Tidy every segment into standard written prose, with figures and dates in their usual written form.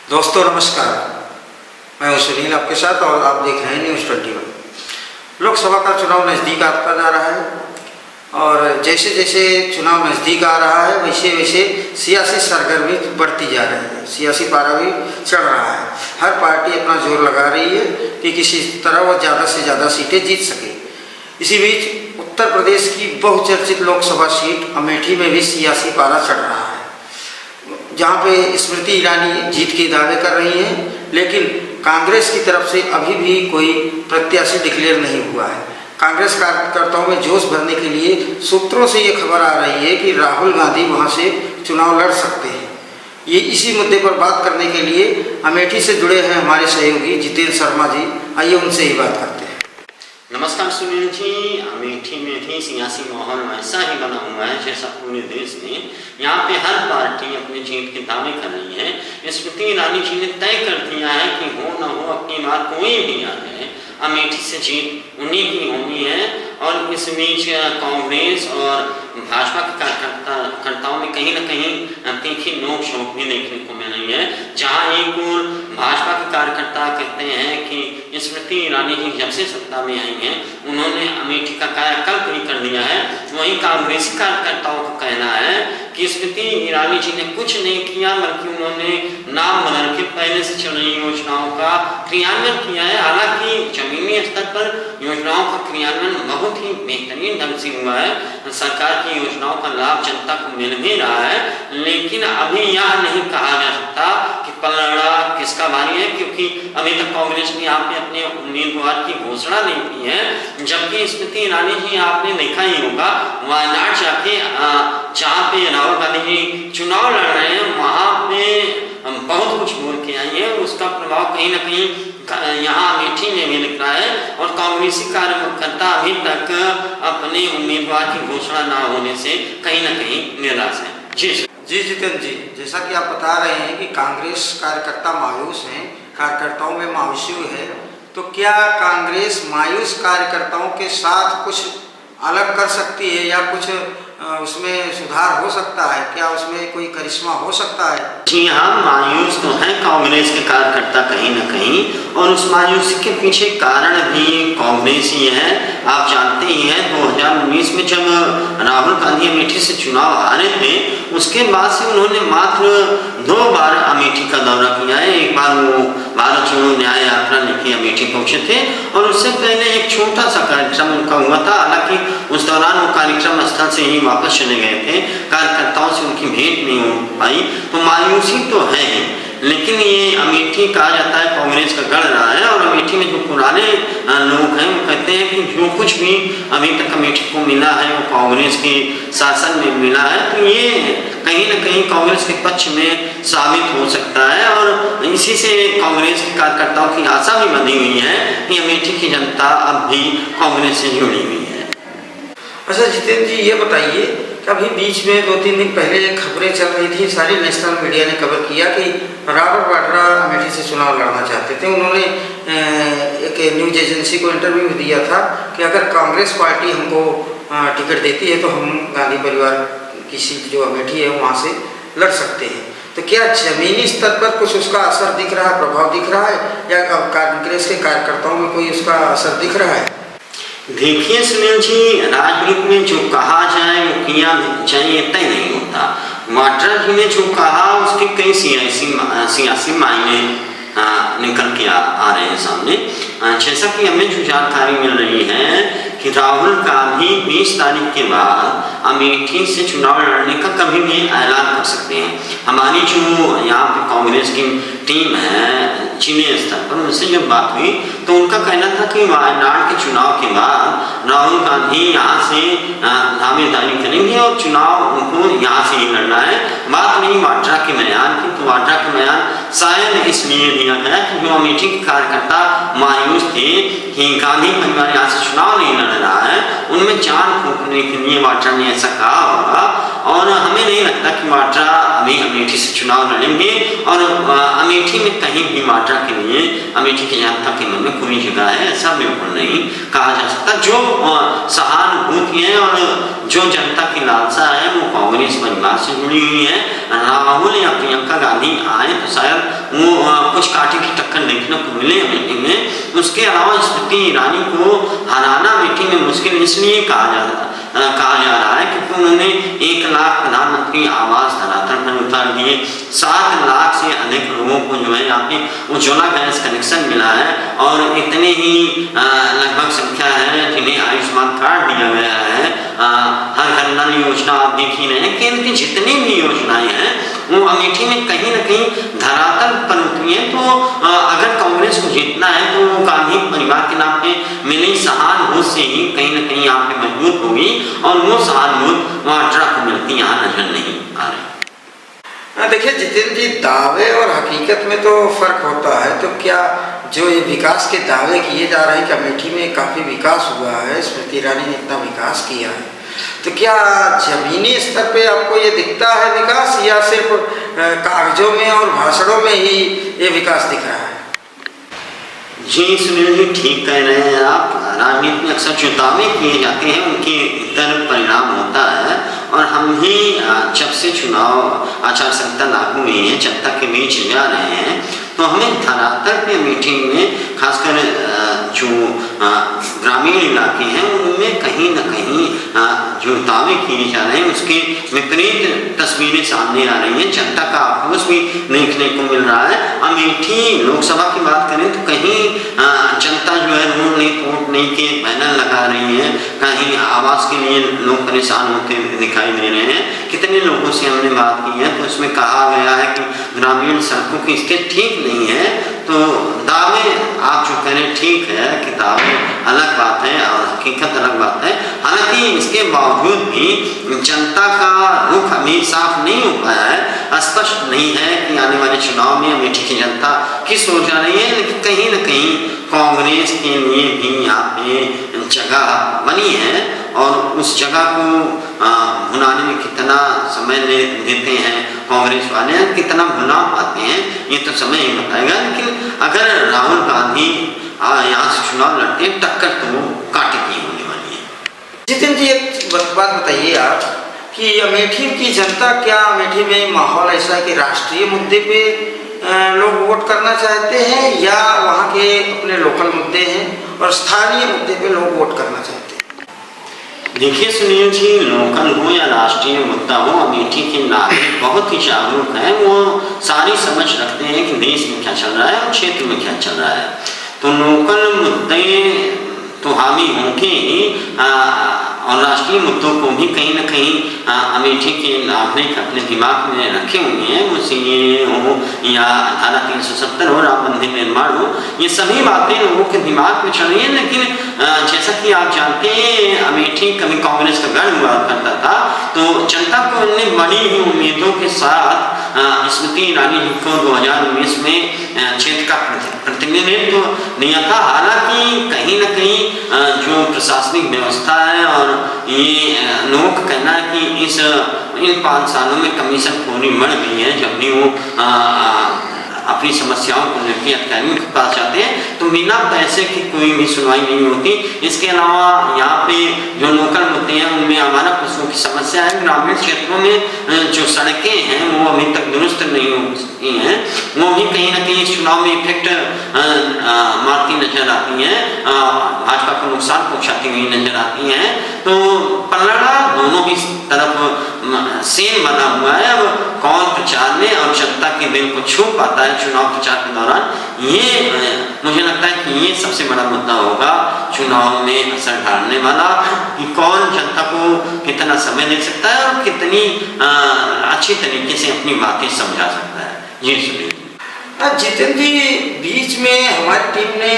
दोस्तों नमस्कार, मैं हूं सुनील आपके साथ और आप देख रहे हैं न्यूज़ 21। लोकसभा का चुनाव नज़दीक आता जा रहा है और जैसे जैसे चुनाव नज़दीक आ रहा है वैसे वैसे सियासी सरगर्मी बढ़ती जा रही है, सियासी पारा भी चढ़ रहा है। हर पार्टी अपना जोर लगा रही है कि किसी तरह वह ज़्यादा से ज़्यादा सीटें जीत सके। इसी बीच उत्तर प्रदेश की बहुचर्चित लोकसभा सीट अमेठी में भी सियासी पारा चढ़ रहा है, जहाँ पे स्मृति ईरानी जीत के दावे कर रही हैं, लेकिन कांग्रेस की तरफ से अभी भी कोई प्रत्याशी डिक्लेयर नहीं हुआ है। कांग्रेस कार्यकर्ताओं में जोश भरने के लिए सूत्रों से ये खबर आ रही है कि राहुल गांधी वहाँ से चुनाव लड़ सकते हैं। ये इसी मुद्दे पर बात करने के लिए अमेठी से जुड़े हैं हमारे सहयोगी जितेंद्र शर्मा जी। आइए उनसे ही बात करते हैं। नमस्कार सुनील जी। अमेठी में भी सियासी माहौल ऐसा ही बना हुआ है जैसा पूरे देश में। यहाँ पे हर पार्टी अपनी जीत के दावे कर रही है। स्मृति ईरानी जी ने तय कर दिया है कि हो न हो अपनी बार कोई भी आ जाए, अमेठी से जीत उन्हीं की होनी है। और इस बीच कांग्रेस और भाजपा के कार्यकर्ताओं में कहीं न कहीं तीखी नोक झोंक भी देखने को मिल रही है, जहाँ एक ओर भाजपा के कार्यकर्ता कहते हैं कि स्मृति ईरानी जी जब से सत्ता में आई हैं उन्होंने अमेठी का कायाकल्प ही कर दिया है। वहीं कांग्रेसी कार्यकर्ताओं का कहना है कि स्मृति ईरानी जी ने कुछ नहीं किया, बल्कि उन्होंने नाम बदल के पहले से चल रही योजनाओं का क्रियान्वयन किया है। हालांकि जमीनी स्तर पर योजनाओं का क्रियान्वयन बहुत ही बेहतरीन ढंग से हुआ है। सरकार की योजनाओं का लाभ जनता को मिल भी रहा है, लेकिन अभी यह नहीं कहा जा सकता कि पलड़ा किसका भारी है, क्योंकि अभी तक कांग्रेस ने यहाँ पे अपने उम्मीदवार की घोषणा नहीं की है। जबकि स्मृति ईरानी जी आपने देखा ही होगा वायनाड जाके जहाँ पे राहुल गांधी जी चुनाव लड़ रहे हैं वहाँ पे बहुत कुछ बोल के आई है। उसका प्रभाव कहीं न कहीं यहाँ अमेठी में भी दिख रहा है और कांग्रेसी कार्यकर्ता अभी तक अपने उम्मीदवार की घोषणा ना होने से कहीं न कहीं निराश है। जी जितेंद्र जी, जैसा कि आप बता रहे हैं कि कांग्रेस कार्यकर्ता मायूस हैं, कार्यकर्ताओं में मायूसी है, तो क्या कांग्रेस मायूस कार्यकर्ताओं के साथ कुछ अलग कर सकती है या कुछ उसमें सुधार हो सकता है? क्या उसमें कोई करिश्मा हो सकता है? जी हाँ, मायूस तो है कांग्रेस के कार्यकर्ता कहीं न कहीं, और उस मायूसी के पीछे कारण भी कांग्रेस ही है। आप जानते ही हैं 2019 में जब राहुल गांधी अमेठी से चुनाव हारे थे, उसके बाद से उन्होंने मात्र 2 बार अमेठी का दौरा किया है। एक बार वो भारत जोड़ो न्याय यात्रा लेके अमेठी पहुंचे थे और उससे पहले एक छोटा सा कार्यक्रम उनका हुआ था। हालांकि उस दौरान वो कार्यक्रम स्थल से ही वापस चले गए थे, कार्यकर्ताओं से उनकी भेंट नहीं हो पाई। तो मायूसी तो है ही, लेकिन ये अमेठी कहा जाता है कांग्रेस का गढ़ रहा है और अमेठी में जो पुराने लोग हैं वो कहते हैं कि जो कुछ भी अभी तक अमेठी को मिला है वो कांग्रेस के शासन में मिला है। तो ये कहीं न कहीं कांग्रेस के पक्ष में साबित हो सकता है और इसी से कांग्रेस के कार्यकर्ताओं की आशा भी बंधी हुई है कि अमेठी की जनता अब भी कांग्रेस से जुड़ी हुई है। अच्छा जितेंद्र जी, ये बताइए कि अभी बीच में 2-3 दिन पहले खबरें चल रही थी, सारी नेशनल मीडिया ने कवर किया कि रॉबर्ट वाड्रा अमेठी से चुनाव लड़ना चाहते थे। उन्होंने एक न्यूज एजेंसी को इंटरव्यू दिया था कि अगर कांग्रेस पार्टी हमको टिकट देती है तो हम गांधी परिवार की सीट जो अमेठी है वहाँ से लड़ सकते हैं। तो क्या जमीनी स्तर पर कुछ उसका असर दिख रहा है, प्रभाव दिख रहा है, या कांग्रेस के कार्यकर्ताओं में कोई उसका असर दिख रहा है? देखिए सुनील जी, राजनीति में जो कहा जाए वो किया जाए ये तय नहीं होता। वाड्रा जी ने जो कहा उसके कई सियासी मायने निकल के आ रहे हैं सामने। जैसा कि हमें जो जानकारी मिल रही है कि राहुल गांधी 20 तारीख के बाद अमेठी से चुनाव लड़ने का कभी भी ऐलान कर सकते हैं। हमारी जो यहाँ पे कांग्रेस की टीम है जिले स्तर पर, उनसे जब बात हुई तो उनका कहना था कि वायनाड के चुनाव के बाद राहुल गांधी यहाँ से दावेदारी करेंगे और चुनाव उनको यहाँ से ही लड़ना है। बात नहीं वाड्रा के बयान की, तो वाड्रा का बयान शायद इसलिए दिया गया कि जो अमेठी के कार्यकर्ता मायूस थे कि गांधी परिवार यहाँ से चुनाव नहीं लड़ रहा है, उनमें जान फूंकने के लिए वाड्रा ने ऐसा कहा होगा। और हमें नहीं लगता कि वाड्रा अभी अमेठी से चुनाव लड़ेंगे और अमेठी में कहीं भी वाड्रा के लिए अमेठी की जनता के मन में कोई जगह है ऐसा बिल्कुल नहीं कहा जा सकता। जो सहानुभूति है और जो जनता की लालसा है वो कांग्रेस परिवार से जुड़ी हुई है। राहुल या प्रियंका गांधी आए तो शायद वो कुछ कांटे की टक्कर देखने को मिले अमेठी में। उसके अलावा स्मृति ईरानी को हराना अमेठी में मुश्किल इसलिए कहा जा रहा है क्योंकि उन्होंने 1 लाख प्रधानमंत्री आवास धरातल पर उतार दिए। 7 लाख से अधिक लोगों को जो है यहाँ पे उज्ज्वला गैस कनेक्शन मिला है और इतने ही लगभग संख्या है जिन्हें आयुष्मान कार्ड दिया गया है। हर घर नल योजना आप देख ही रहे हैं। केंद्र की जितनी भी योजनाएं हैं वो अमेठी में कहीं न कहीं धरातल पर उतरी है। तो अगर कांग्रेस को जीतना है तो वो गांधी परिवार के नाम पे मिली सहानुभूति से ही कहीं न कहीं यहाँ पे मजबूत होगी और वो सहानुभूति वहाँ ट्रक मिलती यहाँ नजर नहीं आ रही। देखिए जितेंद्र जी, दावे और हकीकत में तो फर्क होता है। तो क्या जो ये विकास के दावे किए जा रहे हैं कि अमेठी में काफ़ी विकास हुआ है, स्मृति ईरानी ने इतना विकास किया है, तो क्या जमीनी स्तर पे आपको ये दिखता है विकास या सिर्फ कागजों में और भाषणों में ही ये विकास दिख रहा है? जी सुनील जी, ठीक कह रहे हैं आप। राजनीति में अक्सर जो दावे किए जाते हैं उनके इतर परिणाम होता है और हम ही जब से चुनाव आचार संहिता लागू हुई है जनता के बीच जा रहे हैं तो हमें धरातल पे अमेठी में खासकर जो ग्रामीण इलाके हैं उनमें कहीं न कहीं जो दावे किए जा रहे हैं उसके विपरीत तस्वीरें सामने आ रही हैं। जनता का आक्रोश भी देखने को मिल रहा है। अमेठी लोकसभा की बात करें तो कहीं जनता जो है रोड नहीं कोट नहीं के बैनर लगा रही है, कहीं आवास के लिए लोग परेशान होते दिखाई दे रहे हैं। कितने लोगों से हमने बात की है तो उसमें कहा गया है कि ग्रामीण सड़कों की स्थिति ठीक नहीं है। तो दावे आप जो कह रहे हैं ठीक है कि दावे अलग बात है और हकीकत अलग बात है। हालांकि इसके बावजूद भी जनता का रुख अभी साफ नहीं हो पाया है, स्पष्ट नहीं है कि आने वाले चुनाव में अमेठी की जनता किस ओर जा रही है। लेकिन कहीं न कहीं कांग्रेस के लिए भी यहाँ पे जगह बनी है और उस जगह को भुनाने में कितना समय देते हैं कांग्रेस वाले, कितना भुना पाते हैं ये तो समय ही बताएगा। लेकिन अगर राहुल गांधी यहाँ से चुनाव लड़ते हैं टक्कर तो कांटे की होने वाली है। जितेंद्र जी, एक बात बताइए आप कि अमेठी की जनता, क्या अमेठी में माहौल ऐसा है कि राष्ट्रीय मुद्दे पे लोग वोट करना चाहते हैं या वहाँ के अपने लोकल मुद्दे हैं और स्थानीय मुद्दे पे लोग वोट करना चाहते हैं? देखिए सुनील जी, लोकल हो या राष्ट्रीय मुद्दा हो, अमेठी के नागरिक बहुत ही जागरूक हैं। वो सारी समझ रखते हैं कि देश में क्या चल रहा है और क्षेत्र में क्या चल रहा है। तो लोकल मुद्दे तो हामी होंगे ही और राष्ट्रीय मुद्दों को भी कहीं न कहीं अमेठी के नागरिक अपने दिमाग में रखे हुए हैं। वो सीए हो या धारा 370 हो, राम मंदिर निर्माण हो, ये सभी बातें लोगों के दिमाग में चल रही हैं। लेकिन जैसा कि आप जानते हैं अमेठी कभी कांग्रेस का गढ़ हुआ करता था तो जनता को इतनी बड़ी ही उम्मीदों के साथ स्मृति ईरानी जी को 2019 में क्षेत्र का प्रतिनिधित्व दिया था। हालांकि कहीं न कहीं जो प्रशासनिक व्यवस्था है और ये लोगों का कहना है कि इन 5 सालों में कमीशन खोरी बढ़ गई है। जब भी वो अपनी समस्याओं को लेकर अधिकारियों के पास जाते हैं तो बिना पैसे की कोई भी सुनवाई नहीं होती। इसके अलावा यहाँ पे जो लोकल मुद्दे हैं उनमें हमारा पशुओं की समस्या है। ग्रामीण क्षेत्रों में जो सड़कें हैं वो अभी तक दुरुस्त नहीं हो सकी हैं, वो भी कहीं ना कहीं चुनाव में इफेक्ट मारती नजर आती हैं, भाजपा को नुकसान पहुँचाती हुई नजर आती हैं। तो पलड़ा दोनों ही तरफ सेम बना हुआ है। अब कौन प्रचार में और जनता के दिल को छू पाता है चुनाव प्रचार के दौरान, ये मुझे लगता है कि ये सबसे बड़ा मुद्दा होगा चुनाव में असर डालने वाला कि कौन जनता को कितना समय दे सकता है और कितनी अच्छी तरीके से अपनी बातें समझा सकता है। जी सुनिए। जितेंद्र जी, बीच में हमारी टीम ने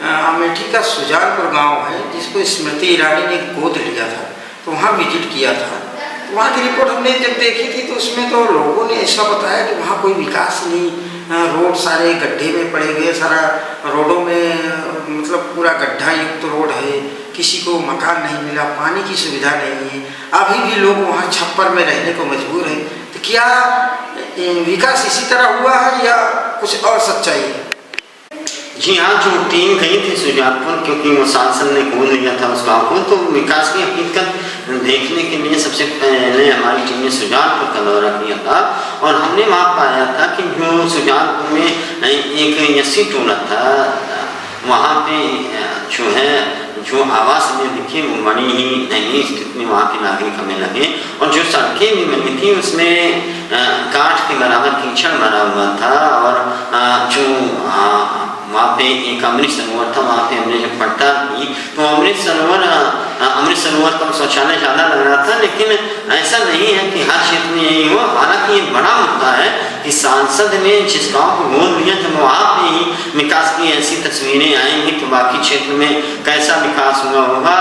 अमेठी का सुजानपुर गांव है जिसको स्मृति ईरानी ने गोद लिया था तो वहाँ विजिट किया था। वहाँ की रिपोर्ट हमने जब देखी थी तो उसमें तो लोगों ने ऐसा बताया कि वहाँ कोई विकास नहीं, रोड सारे गड्ढे में पड़े हुए, सारा रोडों में मतलब पूरा गड्ढा युक्त रोड है, किसी को मकान नहीं मिला, पानी की सुविधा नहीं है, अभी भी लोग वहाँ छप्पर में रहने को मजबूर हैं। तो क्या विकास इसी तरह हुआ है या कुछ और सच्चाई है? जी हाँ, जो टीम गई थी सुजानपुर क्योंकि वो सांसद ने खोल लिया था उस गाँव को, तो विकास की हकीकत देखने के लिए सबसे पहले हमारी टीम ने सुजानपुर का दौरा किया था और हमने वहाँ पाया था कि जो सुजानपुर में एक यसी टोला था, वहाँ पे जो है जो आवास हमें दिखी वो बड़ी ही दयनीय स्थिति में वहाँ के नागरिक हमें लगे और जो सड़कें भी बनी थी उसमें काठ के बराबर कीचड़ भरा हुआ था और जो वहाँ पे एक अमृत सरोवर था, वहाँ पे हमने जब पड़ताल की तो अमृत सरोवर का शौचालय ज़्यादा लग रहा था, लेकिन ऐसा नहीं है कि हर क्षेत्र में यही हो। हालांकि ये बड़ा मुद्दा है कि सांसद ने जिस गाँव को गोद लिया जब वहाँ पे ही विकास की ऐसी तस्वीरें आएंगी तो बाकी क्षेत्र में कैसा विकास हुआ होगा।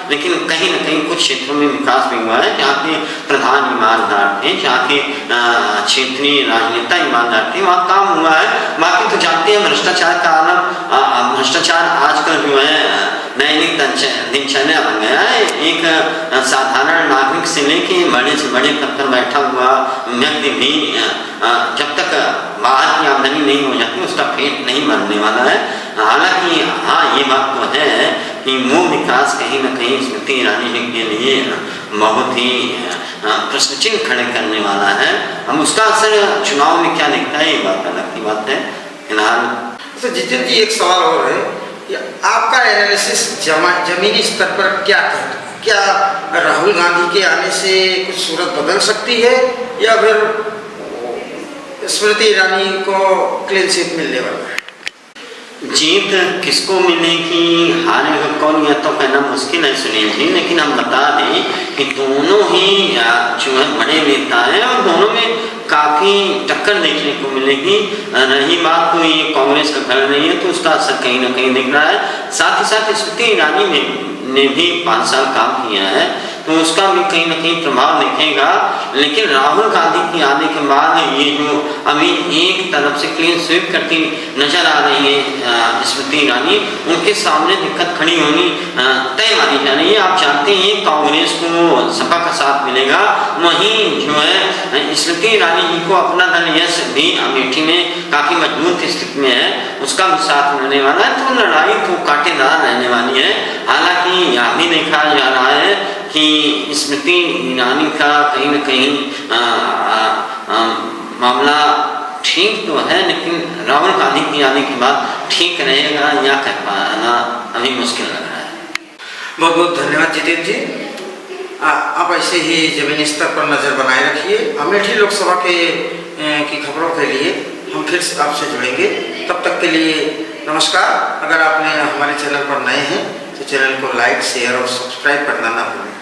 लेकिन कहीं न कहीं कुछ क्षेत्रों में विकास भी हुआ है, जहाँ के प्रधान ईमानदार थे, जहाँ के क्षेत्रीय राजनेता ईमानदार थे, वहाँ काम हुआ है। बाकी तो जानते हैं भ्रष्टाचार का आलम, भ्रष्टाचार आजकल जो है दैनिक दिनचर्या बन गया है। एक साधारण नागरिक से लेके बड़े से बड़े पद पर बैठा हुआ व्यक्ति भी जब तक बाहर की आमदनी नहीं हो जाती उसका पेट नहीं भरने वाला है। हालांकि हाँ, ये बात तो है कि वो विकास कहीं न कहीं स्मृति ईरानी जी के लिए बहुत ही प्रश्न चिन्ह खड़े करने वाला है। हम उसका असर चुनाव में क्या दिखता है ये बात अलग की बात है। फिलहाल तो जितेंद्र जी, एक सवाल और है कि आपका एनालिसिस जमीनी स्तर पर क्या कहता है? क्या राहुल गांधी के आने से कुछ सूरत बदल सकती है या फिर स्मृति ईरानी को क्लीन स्वीप मिलने वाला है? जीत किसको मिलेगी, हारेगा कौन, यह तो कहना मुश्किल है सुनील जी, लेकिन हम बता दें कि दोनों ही जो है बड़े नेता हैं और दोनों में काफ़ी टक्कर देखने को मिलेगी। रही बात तो ये कांग्रेस का घर नहीं है तो उसका असर कहीं ना कहीं दिख रहा है। साथ ही साथ स्मृति ईरानी ने भी 5 साल काम किया है तो उसका भी कहीं ना कहीं प्रभाव दिखेगा। लेकिन राहुल गांधी के आने के बाद ये जो अभी एक तरफ से क्लीन स्वीप करती नजर आ रही है स्मृति ईरानी, उनके सामने दिक्कत खड़ी होनी तय मानी जा रही है। आप जानते हैं कांग्रेस को सपा का साथ मिलेगा, वहीं जो है स्मृति ईरानी जी को अपना दल यश भी अमेठी में काफ़ी मजबूत स्थिति में है, उसका भी साथ मिलने वाला है। तो लड़ाई तो कांटेदार रहने वाली है। हालांकि यह भी देखा जा रहा है कि स्मृति ईरानी का कहीं न कहीं मामला ठीक तो है, लेकिन राहुल गांधी के आने के बाद ठीक रहेगा या कह पाना अभी मुश्किल लग रहा है। बहुत बहुत धन्यवाद जितेंद्र जी। आप ऐसे ही जमीनी स्तर पर नज़र बनाए रखिए। अमेठी लोकसभा की खबरों के लिए हम फिर आपसे जुड़ेंगे। तब तक के लिए नमस्कार। अगर आपने हमारे चैनल पर नए हैं तो चैनल को लाइक, शेयर और सब्सक्राइब करना ना भूलें।